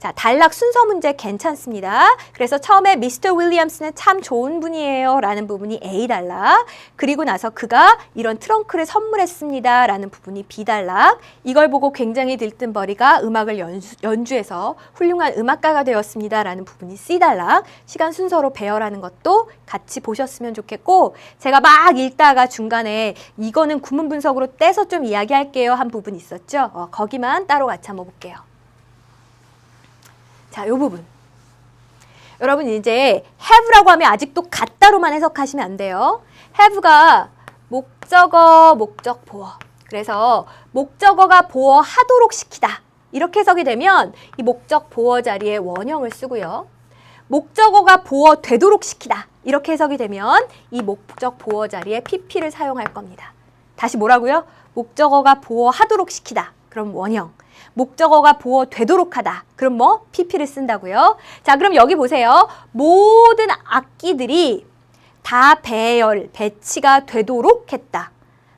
자, 단락 순서 문제 괜찮습니다. 그래서 처음에 미스터 윌리엄스는 참 좋은 분이에요 라는 부분이 A단락, 그리고 나서 그가 이런 트렁크를 선물했습니다 라는 부분이 B단락, 이걸 보고 굉장히 들뜬 버리가 음악을 연주해서 훌륭한 음악가가 되었습니다 라는 부분이 C단락, 시간 순서로 배열하는 것도 같이 보셨으면 좋겠고, 제가 막 읽다가 중간에 이거는 구문 분석으로 떼서 좀 이야기할게요 한 부분 있었죠? 거기만 따로 같이 한번 볼게요. 자, 요 부분. 여러분 이제 have라고 하면 아직도 같다로만 해석하시면 안 돼요. have가 목적어, 목적 보어. 그래서 목적어가 보어하도록 시키다. 이렇게 해석이 되면 이 목적 보어 자리에 원형을 쓰고요. 목적어가 보어되도록 시키다. 이렇게 해석이 되면 이 목적 보어 자리에 pp를 사용할 겁니다. 다시 뭐라고요? 목적어가 보어하도록 시키다. 그럼 원형. 목적어가 보어되도록 하다. 그럼 뭐? PP를 쓴다고요. 자, 그럼 여기 보세요. 모든 악기들이 다 배치가 되도록 했다.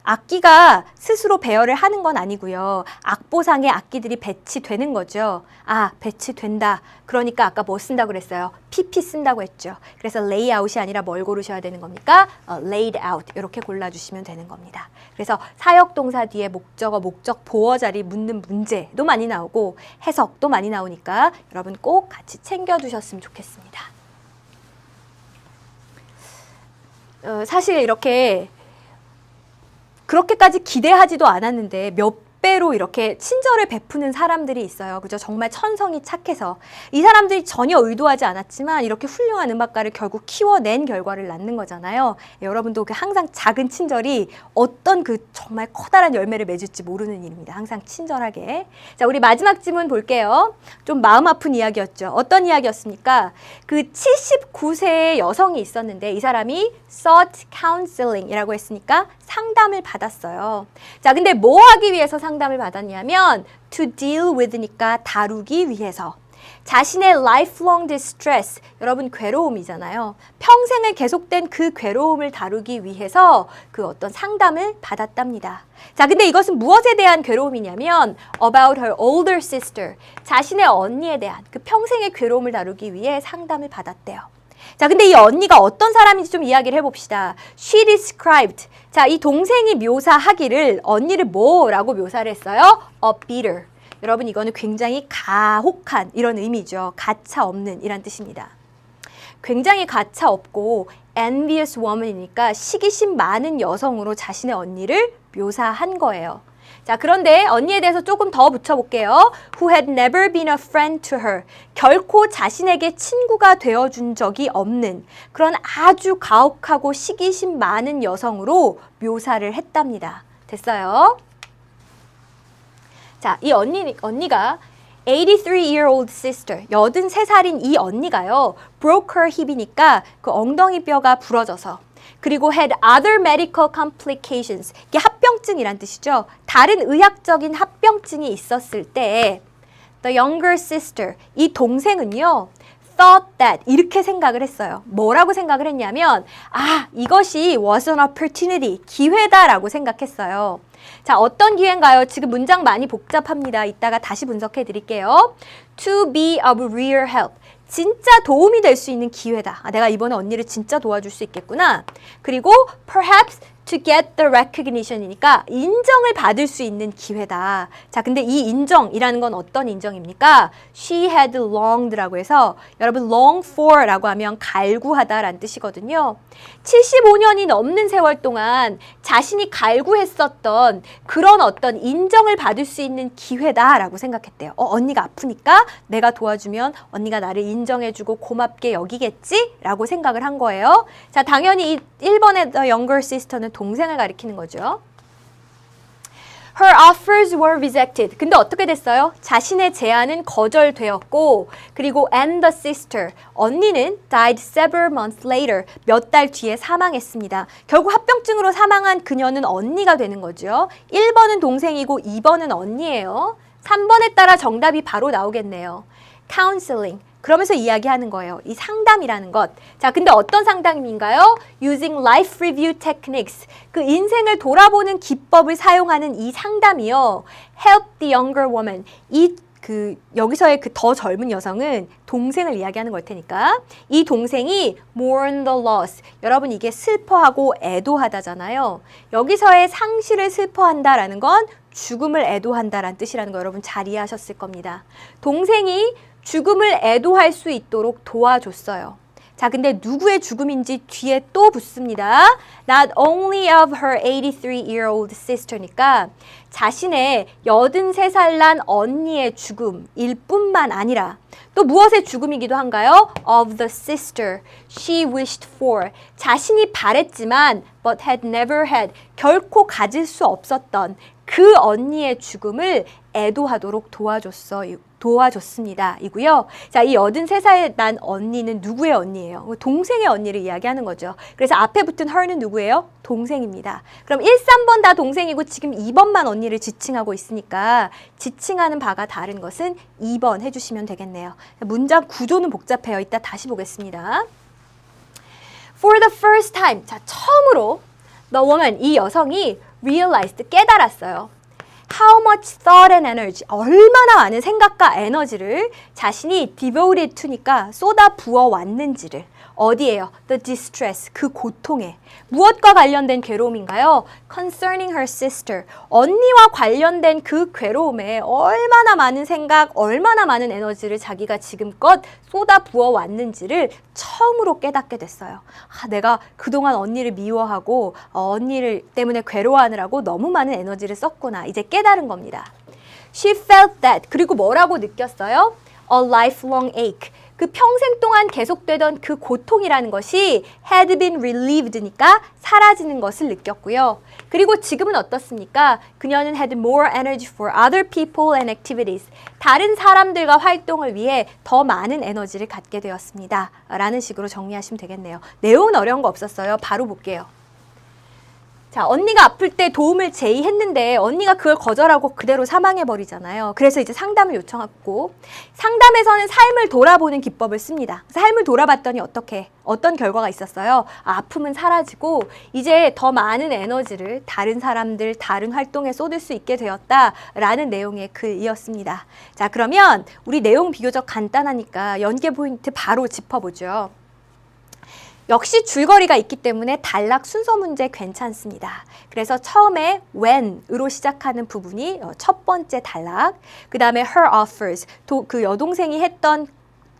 악기가 스스로 배열을 하는 건 아니고요. 악보상에 악기들이 배치되는 거죠. 아, 배치된다. 그러니까 아까 뭐 쓴다고 그랬어요? PP 쓴다고 했죠. 그래서 layout이 아니라 뭘 고르셔야 되는 겁니까? laid out. 이렇게 골라주시면 되는 겁니다. 그래서 사역동사 뒤에 목적어, 목적 보어 자리 묻는 문제도 많이 나오고 해석도 많이 나오니까 여러분 꼭 같이 챙겨두셨으면 좋겠습니다. 사실 이렇게 그렇게까지 기대하지도 않았는데 몇 배로 이렇게 친절을 베푸는 사람들이 있어요. 그죠? 정말 천성이 착해서. 이 사람들이 전혀 의도하지 않았지만 이렇게 훌륭한 음악가를 결국 키워낸 결과를 낳는 거잖아요. 여러분도 그 항상 작은 친절이 어떤 그 정말 커다란 열매를 맺을지 모르는 일입니다. 항상 친절하게. 자, 우리 마지막 질문 볼게요. 좀 마음 아픈 이야기였죠. 어떤 이야기였습니까? 그 79세의 여성이 있었는데 이 사람이 sought counseling이라고 했으니까 상담을 받았어요. 자, 근데 뭐 하기 위해서 상담을 받았냐면 to deal with니까 다루기 위해서. 자신의 lifelong distress, 여러분 괴로움이잖아요. 평생을 계속된 그 괴로움을 다루기 위해서 그 어떤 상담을 받았답니다. 자, 근데 이것은 무엇에 대한 괴로움이냐면 about her older sister, 자신의 언니에 대한 그 평생의 괴로움을 다루기 위해 상담을 받았대요. 자, 근데 이 언니가 어떤 사람인지 좀 이야기를 해봅시다. She described. 자, 이 동생이 묘사하기를 언니를 뭐라고 묘사를 했어요? A bitter. 여러분 이거는 굉장히 가혹한 이런 의미죠. 가차 없는 이란 뜻입니다. 굉장히 가차 없고 envious woman이니까 시기심 많은 여성으로 자신의 언니를 묘사한 거예요. 자, 그런데 언니에 대해서 조금 더 붙여볼게요. Who had never been a friend to her. 결코 자신에게 친구가 되어준 적이 없는 그런 아주 가혹하고 시기심 많은 여성으로 묘사를 했답니다. 됐어요? 자, 이 언니가 83-year-old sister, 83살인 이 언니가요. broke her hip이니까 그 엉덩이 뼈가 부러져서 그리고 had other medical complications. 이게 합병증이란 뜻이죠. 다른 의학적인 합병증이 있었을 때 the younger sister, 이 동생은요. thought that 이렇게 생각을 했어요. 뭐라고 생각을 했냐면 아, 이것이 was an opportunity, 기회다라고 생각했어요. 자, 어떤 기회인가요? 지금 문장 많이 복잡합니다. 이따가 다시 분석해 드릴게요. To be of real help. 진짜 도움이 될 수 있는 기회다. 아, 내가 이번에 언니를 진짜 도와줄 수 있겠구나. 그리고 perhaps to get the recognition이니까 인정을 받을 수 있는 기회다. 자, 근데 이 인정이라는 건 어떤 인정입니까? She had longed라고 해서 여러분 long for라고 하면 갈구하다라는 뜻이거든요. 75년이 넘는 세월 동안 자신이 갈구했었던 그런 어떤 인정을 받을 수 있는 기회다라고 생각했대요. 언니가 아프니까 내가 도와주면 언니가 나를 인정해주고 고맙게 여기겠지? 라고 생각을 한 거예요. 자, 당연히 이 1번의 the younger sister는 동생을 가리키는 거죠. Her offers were rejected. 근데 어떻게 됐어요? 자신의 제안은 거절되었고 그리고 and the sister, 언니는 died several months later. 몇 달 뒤에 사망했습니다. 결국 합병증으로 사망한 그녀는 언니가 되는 거죠. 1번은 동생이고 2번은 언니예요. 3번에 따라 정답이 바로 나오겠네요. counseling. 그러면서 이야기하는 거예요. 이 상담이라는 것. 자, 근데 어떤 상담인가요? Using life review techniques. 그 인생을 돌아보는 기법을 사용하는 이 상담이요. Help the younger woman. 여기서의 그 더 젊은 여성은 동생을 이야기하는 걸 테니까 이 동생이 mourn the loss. 여러분 이게 슬퍼하고 애도하다잖아요. 여기서의 상실을 슬퍼한다라는 건 죽음을 애도한다라는 뜻이라는 거 여러분 잘 이해하셨을 겁니다. 동생이 죽음을 애도할 수 있도록 도와줬어요. 자, 근데 누구의 죽음인지 뒤에 또 붙습니다. Not only of her 83-year-old sister니까 자신의 83살 난 언니의 죽음일 뿐만 아니라 또 무엇의 죽음이기도 한가요? Of the sister she wished for. 자신이 바랬지만 but had never had. 결코 가질 수 없었던 그 언니의 죽음을 애도하도록 도와줬습니다. 이고요. 자, 이 83살 난 언니는 누구의 언니예요? 동생의 언니를 이야기하는 거죠. 그래서 앞에 붙은 her는 누구예요? 동생입니다. 그럼 1, 3번 다 동생이고 지금 2번만 언니를 지칭하고 있으니까 지칭하는 바가 다른 것은 2번 해주시면 되겠네요. 문장 구조는 복잡해요. 이따 다시 보겠습니다. For the first time. 자, 처음으로 the woman, 이 여성이 realized, 깨달았어요. How much thought and energy, 얼마나 많은 생각과 에너지를 자신이 devoted to니까 쏟아 부어 왔는지를. 어디에요? The distress, 그 고통에. 무엇과 관련된 괴로움인가요? Concerning her sister, 언니와 관련된 그 괴로움에 얼마나 많은 생각, 얼마나 많은 에너지를 자기가 지금껏 쏟아 부어 왔는지를 처음으로 깨닫게 됐어요. 아, 내가 그동안 언니를 미워하고 언니를 때문에 괴로워하느라고 너무 많은 에너지를 썼구나. 이제 깨달은 겁니다. She felt that, 그리고 뭐라고 느꼈어요? A lifelong ache. 그 평생 동안 계속되던 그 고통이라는 것이 had been relieved니까 사라지는 것을 느꼈고요. 그리고 지금은 어떻습니까? 그녀는 had more energy for other people and activities. 다른 사람들과 활동을 위해 더 많은 에너지를 갖게 되었습니다. 라는 식으로 정리하시면 되겠네요. 내용은 어려운 거 없었어요. 바로 볼게요. 자, 언니가 아플 때 도움을 제의했는데 언니가 그걸 거절하고 그대로 사망해버리잖아요. 그래서 이제 상담을 요청했고, 상담에서는 삶을 돌아보는 기법을 씁니다. 삶을 돌아봤더니 어떤 결과가 있었어요? 아픔은 사라지고 이제 더 많은 에너지를 다른 사람들, 다른 활동에 쏟을 수 있게 되었다라는 내용의 글이었습니다. 자, 그러면 우리 내용 비교적 간단하니까 연계 포인트 바로 짚어보죠. 역시 줄거리가 있기 때문에 단락 순서 문제 괜찮습니다. 그래서 처음에 when으로 시작하는 부분이 첫 번째 단락, 그 다음에 her offers, 그 여동생이 했던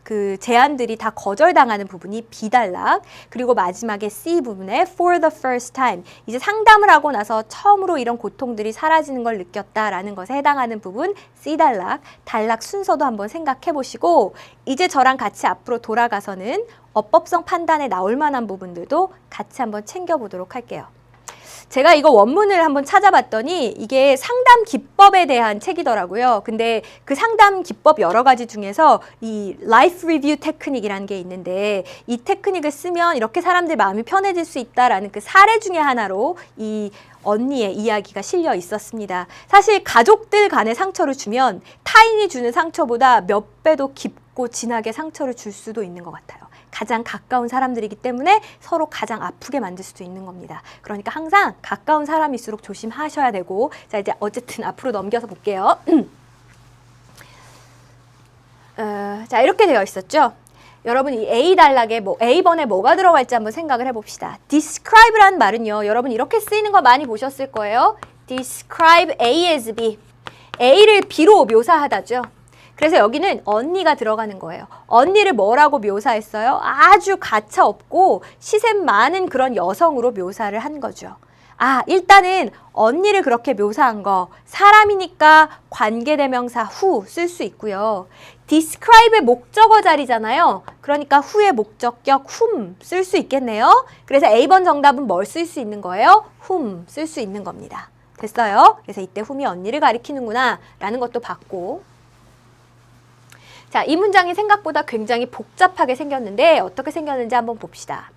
그 제안들이 다 거절당하는 부분이 B단락, 그리고 마지막에 C 부분에 for the first time, 이제 상담을 하고 나서 처음으로 이런 고통들이 사라지는 걸 느꼈다라는 것에 해당하는 부분 C단락, 단락 순서도 한번 생각해 보시고 이제 저랑 같이 앞으로 돌아가서는 어법성 판단에 나올 만한 부분들도 같이 한번 챙겨보도록 할게요. 제가 이거 원문을 한번 찾아봤더니 이게 상담 기법에 대한 책이더라고요. 근데 그 상담 기법 여러 가지 중에서 이 라이프 리뷰 테크닉이라는 게 있는데 이 테크닉을 쓰면 이렇게 사람들 마음이 편해질 수 있다라는 그 사례 중에 하나로 이 언니의 이야기가 실려 있었습니다. 사실 가족들 간의 상처를 주면 타인이 주는 상처보다 몇 배도 깊고 진하게 상처를 줄 수도 있는 것 같아요. 가장 가까운 사람들이기 때문에 서로 가장 아프게 만들 수도 있는 겁니다. 그러니까 항상 가까운 사람일수록 조심하셔야 되고, 자, 이제 어쨌든 앞으로 넘겨서 볼게요. 자, 이렇게 되어 있었죠. 여러분 이 A단락에 A번에 뭐가 들어갈지 한번 생각을 해봅시다. describe라는 말은요, 여러분 이렇게 쓰이는 거 많이 보셨을 거예요. describe A as B. A를 B로 묘사하다죠. 그래서 여기는 언니가 들어가는 거예요. 언니를 뭐라고 묘사했어요? 아주 가차없고 시샘 많은 그런 여성으로 묘사를 한 거죠. 아, 일단은 언니를 그렇게 묘사한 거, 사람이니까 관계대명사 who 쓸 수 있고요. describe의 목적어 자리잖아요. 그러니까 who의 목적격 whom 쓸 수 있겠네요. 그래서 A번 정답은 뭘 쓸 수 있는 거예요? whom 쓸 수 있는 겁니다. 됐어요? 그래서 이때 whom이 언니를 가리키는구나 라는 것도 봤고, 자, 이 문장이 생각보다 굉장히 복잡하게 생겼는데 어떻게 생겼는지 한번 봅시다.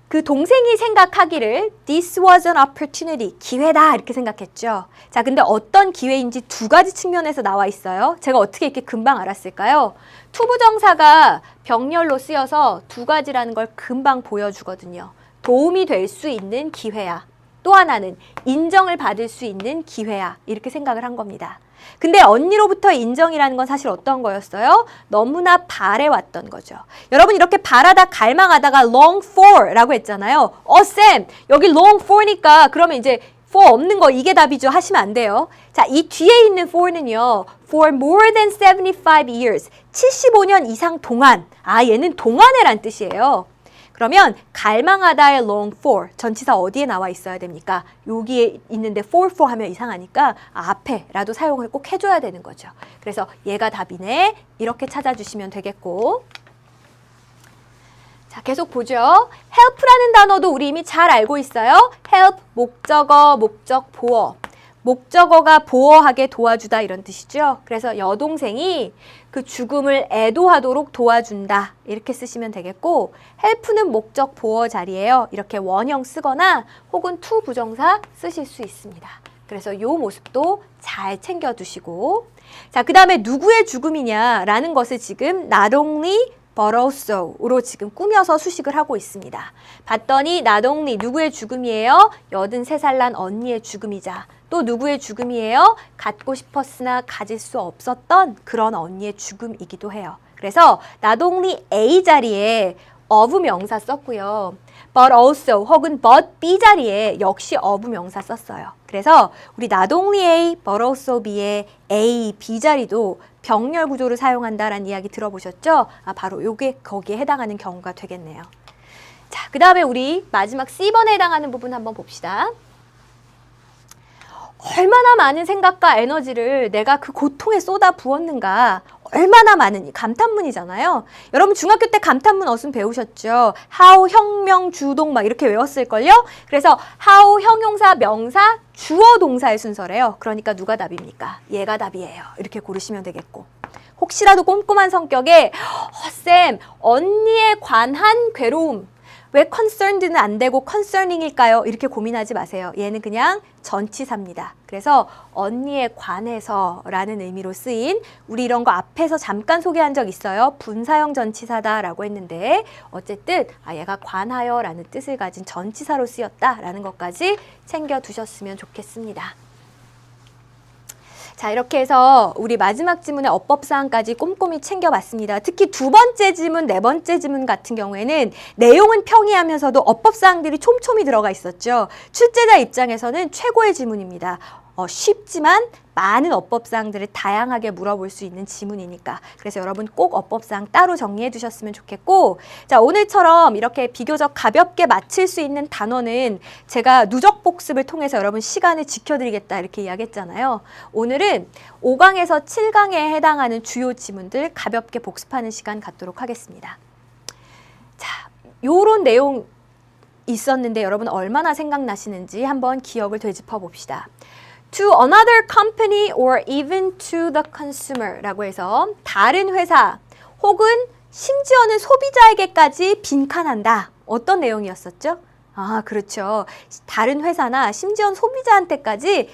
그 동생이 생각하기를 this was an opportunity, 기회다 이렇게 생각했죠. 자, 근데 어떤 기회인지 두 가지 측면에서 나와 있어요. 제가 어떻게 이렇게 금방 알았을까요? 투부정사가 병렬로 쓰여서 두 가지라는 걸 금방 보여주거든요. 도움이 될 수 있는 기회야. 또 하나는 인정을 받을 수 있는 기회야. 이렇게 생각을 한 겁니다. 근데 언니로부터 인정이라는 건 사실 어떤 거였어요? 너무나 바래왔던 거죠. 여러분 이렇게 바라다 갈망하다가 long for 라고 했잖아요. 쌤 여기 long for니까 그러면 이제 for 없는 거 이게 답이죠 하시면 안 돼요. 자, 이 뒤에 있는 for는요. for more than 75 years 75년 이상 동안. 아, 얘는 동안에란 뜻이에요. 그러면 갈망하다의 long for 전치사 어디에 나와 있어야 됩니까? 여기에 있는데 for 하면 이상하니까 앞에라도 사용을 꼭 해줘야 되는 거죠. 그래서 얘가 답이네. 이렇게 찾아주시면 되겠고, 자, 계속 보죠. help라는 단어도 우리 이미 잘 알고 있어요. help 목적어, 목적 보어. 목적어가 보호하게 도와주다 이런 뜻이죠. 그래서 여동생이 그 죽음을 애도하도록 도와준다 이렇게 쓰시면 되겠고 help는 목적 보어 자리예요. 이렇게 원형 쓰거나 혹은 to 부정사 쓰실 수 있습니다. 그래서 이 모습도 잘 챙겨두시고 자, 그 다음에 누구의 죽음이냐라는 것을 지금 not only but also로 지금 꾸며서 수식을 하고 있습니다. 봤더니 not only 누구의 죽음이에요? 83살 난 언니의 죽음이자 또 누구의 죽음이에요? 갖고 싶었으나 가질 수 없었던 그런 언니의 죽음이기도 해요. 그래서 not only A 자리에 of 명사 썼고요. but also 혹은 but B 자리에 역시 of 명사 썼어요. 그래서 우리 not only A, but also B의 A, B 자리도 병렬 구조를 사용한다라는 이야기 들어보셨죠? 바로 요게 거기에 해당하는 경우가 되겠네요. 자, 그 다음에 우리 마지막 C번에 해당하는 부분 한번 봅시다. 얼마나 많은 생각과 에너지를 내가 그 고통에 쏟아 부었는가 얼마나 많은 감탄문이잖아요. 여러분 중학교 때 감탄문 어순 배우셨죠? how, 혁명, 주동 막 이렇게 외웠을걸요? 그래서 how, 형용사, 명사, 주어, 동사의 순서래요. 그러니까 누가 답입니까? 얘가 답이에요. 이렇게 고르시면 되겠고 혹시라도 꼼꼼한 성격에 쌤, 언니에 관한 괴로움 왜 concerned는 안 되고 concerning일까요? 이렇게 고민하지 마세요. 얘는 그냥 전치사입니다. 그래서 언니에 관해서 라는 의미로 쓰인 우리 이런 거 앞에서 잠깐 소개한 적 있어요. 분사형 전치사다라고 했는데 어쨌든 얘가 관하여 라는 뜻을 가진 전치사로 쓰였다라는 것까지 챙겨두셨으면 좋겠습니다. 자, 이렇게 해서 우리 마지막 지문의 어법사항까지 꼼꼼히 챙겨봤습니다. 특히 두 번째 지문, 네 번째 지문 같은 경우에는 내용은 평이하면서도 어법사항들이 촘촘히 들어가 있었죠. 출제자 입장에서는 최고의 지문입니다. 쉽지만 많은 어법사항들을 다양하게 물어볼 수 있는 지문이니까 그래서 여러분 꼭 어법사항 따로 정리해 두셨으면 좋겠고 자 오늘처럼 이렇게 비교적 가볍게 맞힐 수 있는 단어는 제가 누적 복습을 통해서 여러분 시간을 지켜드리겠다 이렇게 이야기했잖아요. 오늘은 5강에서 7강에 해당하는 주요 지문들 가볍게 복습하는 시간 갖도록 하겠습니다. 자, 요런 내용 있었는데 여러분 얼마나 생각나시는지 한번 기억을 되짚어 봅시다. To another company or even to the consumer 라고 해서 다른 회사 혹은 심지어는 소비자에게까지 빈칸한다. 어떤 내용이었었죠? 그렇죠. 다른 회사나 심지어는 소비자한테까지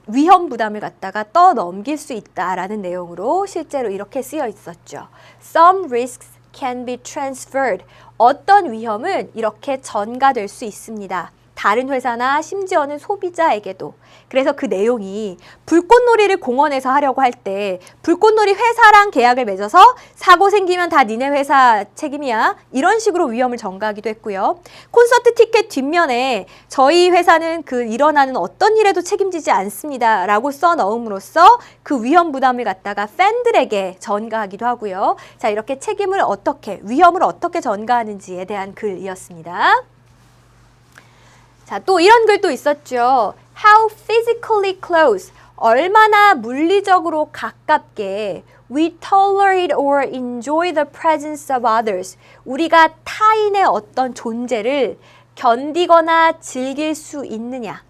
위험 부담을 갖다가 떠넘길 수 있다라는 내용으로 실제로 이렇게 쓰여 있었죠. Some risks can be transferred. 어떤 위험은 이렇게 전가될 수 있습니다. 다른 회사나 심지어는 소비자에게도. 그래서 그 내용이 불꽃놀이를 공원에서 하려고 할 때 불꽃놀이 회사랑 계약을 맺어서 사고 생기면 다 니네 회사 책임이야. 이런 식으로 위험을 전가하기도 했고요. 콘서트 티켓 뒷면에 저희 회사는 그 일어나는 어떤 일에도 책임지지 않습니다. 라고 써 넣음으로써 그 위험 부담을 갖다가 팬들에게 전가하기도 하고요. 자, 이렇게 책임을 어떻게, 위험을 어떻게 전가하는지에 대한 글이었습니다. 자, 또 이런 글도 있었죠. How physically close, 얼마나 물리적으로 가깝게 we tolerate or enjoy the presence of others, 우리가 타인의 어떤 존재를 견디거나 즐길 수 있느냐.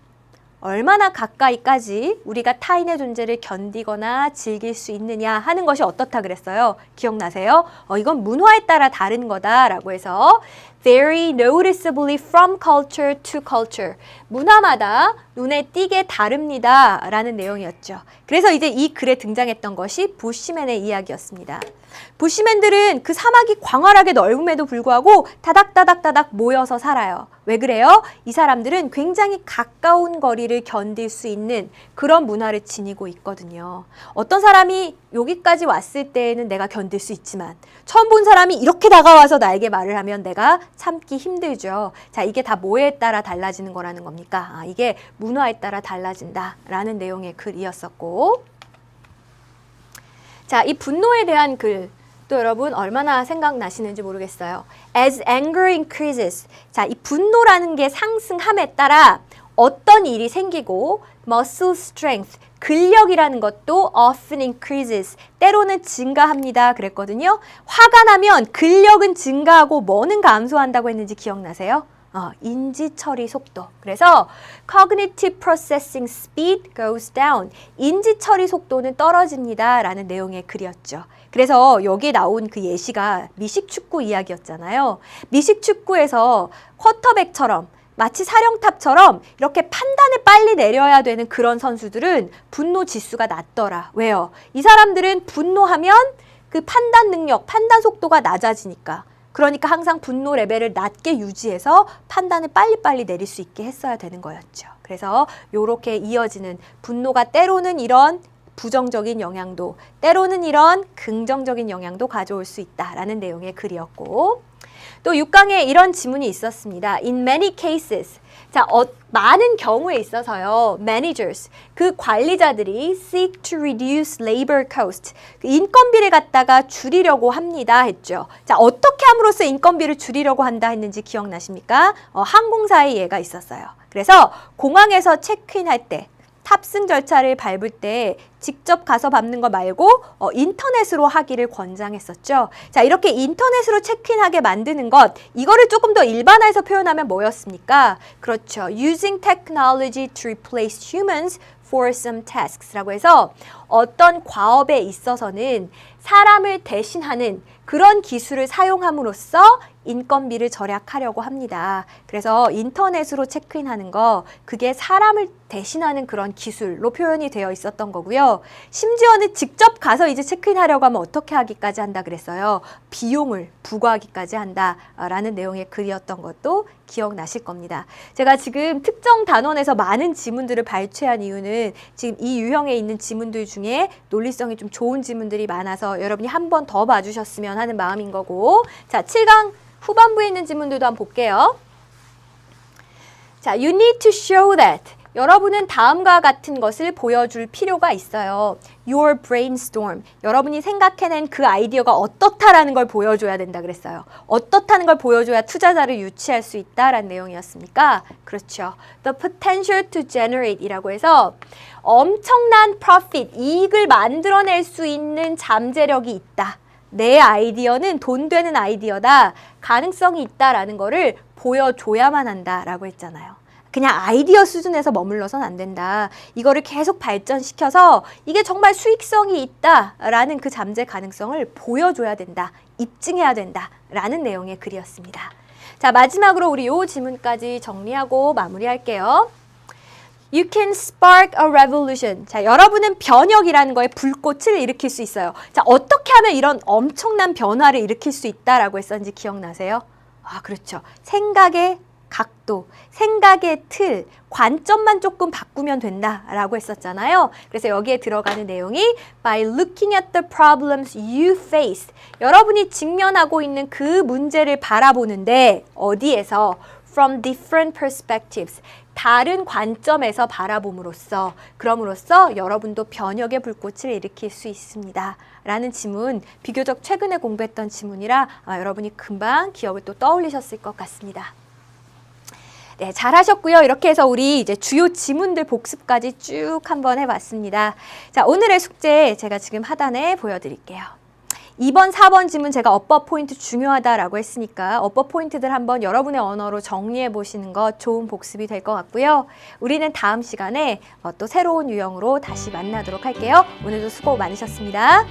얼마나 가까이까지 우리가 타인의 존재를 견디거나 즐길 수 있느냐 하는 것이 어떻다 그랬어요? 기억나세요? 이건 문화에 따라 다른 거다라고 해서 very noticeably from culture to culture. 문화마다 눈에 띄게 다릅니다. 라는 내용이었죠. 그래서 이제 이 글에 등장했던 것이 부시맨의 이야기였습니다. 부시맨들은 그 사막이 광활하게 넓음에도 불구하고 다닥다닥다닥 모여서 살아요. 왜 그래요? 이 사람들은 굉장히 가까운 거리를 견딜 수 있는 그런 문화를 지니고 있거든요. 어떤 사람이 여기까지 왔을 때에는 내가 견딜 수 있지만 처음 본 사람이 이렇게 다가와서 나에게 말을 하면 내가 참기 힘들죠. 자, 이게 다 뭐에 따라 달라지는 거라는 겁니까? 이게 문화에 따라 달라진다라는 내용의 글이었었고 자, 이 분노에 대한 글 또 여러분 얼마나 생각나시는지 모르겠어요. As anger increases. 자, 이 분노라는 게 상승함에 따라 어떤 일이 생기고 muscle strength, 근력이라는 것도 often increases. 때로는 증가합니다. 그랬거든요. 화가 나면 근력은 증가하고 뭐는 감소한다고 했는지 기억나세요? 인지 처리 속도. 그래서 cognitive processing speed goes down. 인지 처리 속도는 떨어집니다. 라는 내용의 글이었죠. 그래서 여기에 나온 그 예시가 미식축구 이야기였잖아요. 미식축구에서 쿼터백처럼 마치 사령탑처럼 이렇게 판단을 빨리 내려야 되는 그런 선수들은 분노 지수가 낮더라. 왜요? 이 사람들은 분노하면 그 판단 능력, 판단 속도가 낮아지니까. 그러니까 항상 분노 레벨을 낮게 유지해서 판단을 빨리빨리 내릴 수 있게 했어야 되는 거였죠. 그래서 이렇게 이어지는 분노가 때로는 이런 부정적인 영향도, 때로는 이런 긍정적인 영향도 가져올 수 있다라는 내용의 글이었고, 또 6강에 이런 지문이 있었습니다. In many cases. 자, 많은 경우에 있어서요. managers, 그 관리자들이 seek to reduce labor cost. 그 인건비를 갖다가 줄이려고 합니다 했죠. 자, 어떻게 함으로써 인건비를 줄이려고 한다 했는지 기억나십니까? 항공사의 예가 있었어요. 그래서 공항에서 체크인할 때 탑승 절차를 밟을 때 직접 가서 밟는 거 말고 인터넷으로 하기를 권장했었죠. 자, 이렇게 인터넷으로 체크인하게 만드는 것, 이거를 조금 더 일반화해서 표현하면 뭐였습니까? 그렇죠. Using technology to replace humans for some tasks라고 해서 어떤 과업에 있어서는 사람을 대신하는 그런 기술을 사용함으로써 인건비를 절약하려고 합니다. 그래서 인터넷으로 체크인하는 거, 그게 사람을 대신하는 그런 기술로 표현이 되어 있었던 거고요. 심지어는 직접 가서 이제 체크인하려고 하면 어떻게 하기까지 한다 그랬어요. 비용을 부과하기까지 한다라는 내용의 글이었던 것도 기억나실 겁니다. 제가 지금 특정 단원에서 많은 지문들을 발췌한 이유는 지금 이 유형에 있는 지문들 중에 논리성이 좀 좋은 지문들이 많아서 여러분이 한 번 더 봐주셨으면 하는 마음인 거고, 자, 7강 후반부에 있는 지문들도 한번 볼게요. 자, you need to show that. 여러분은 다음과 같은 것을 보여줄 필요가 있어요. Your brainstorm. 여러분이 생각해낸 그 아이디어가 어떻다라는 걸 보여줘야 된다 그랬어요. 어떻다는 걸 보여줘야 투자자를 유치할 수 있다라는 내용이었습니까? 그렇죠. The potential to generate 이라고 해서 엄청난 profit, 이익을 만들어낼 수 있는 잠재력이 있다. 내 아이디어는 돈 되는 아이디어다. 가능성이 있다라는 거를 보여줘야만 한다라고 했잖아요. 그냥 아이디어 수준에서 머물러서는 안 된다. 이거를 계속 발전시켜서 이게 정말 수익성이 있다라는 그 잠재 가능성을 보여줘야 된다. 입증해야 된다라는 내용의 글이었습니다. 자, 마지막으로 우리 요 지문까지 정리하고 마무리할게요. You can spark a revolution. 자, 여러분은 변혁이라는 거에 불꽃을 일으킬 수 있어요. 자, 어떻게 하면 이런 엄청난 변화를 일으킬 수 있다라고 했었는지 기억나세요? 아, 그렇죠. 생각의 각도, 생각의 틀, 관점만 조금 바꾸면 된다라고 했었잖아요. 그래서 여기에 들어가는 내용이 by looking at the problems you face. 여러분이 직면하고 있는 그 문제를 바라보는데 어디에서? From different perspectives. 다른 관점에서 바라봄으로써, 그럼으로써 여러분도 변혁의 불꽃을 일으킬 수 있습니다. 라는 지문, 비교적 최근에 공부했던 지문이라 여러분이 금방 기억을 또 떠올리셨을 것 같습니다. 네, 잘하셨고요. 이렇게 해서 우리 이제 주요 지문들 복습까지 쭉 한번 해봤습니다. 자, 오늘의 숙제 제가 지금 하단에 보여드릴게요. 2번, 4번 지문 제가 업버 포인트 중요하다라고 했으니까 업버 포인트들 한번 여러분의 언어로 정리해 보시는 것 좋은 복습이 될 것 같고요. 우리는 다음 시간에 또 새로운 유형으로 다시 만나도록 할게요. 오늘도 수고 많으셨습니다.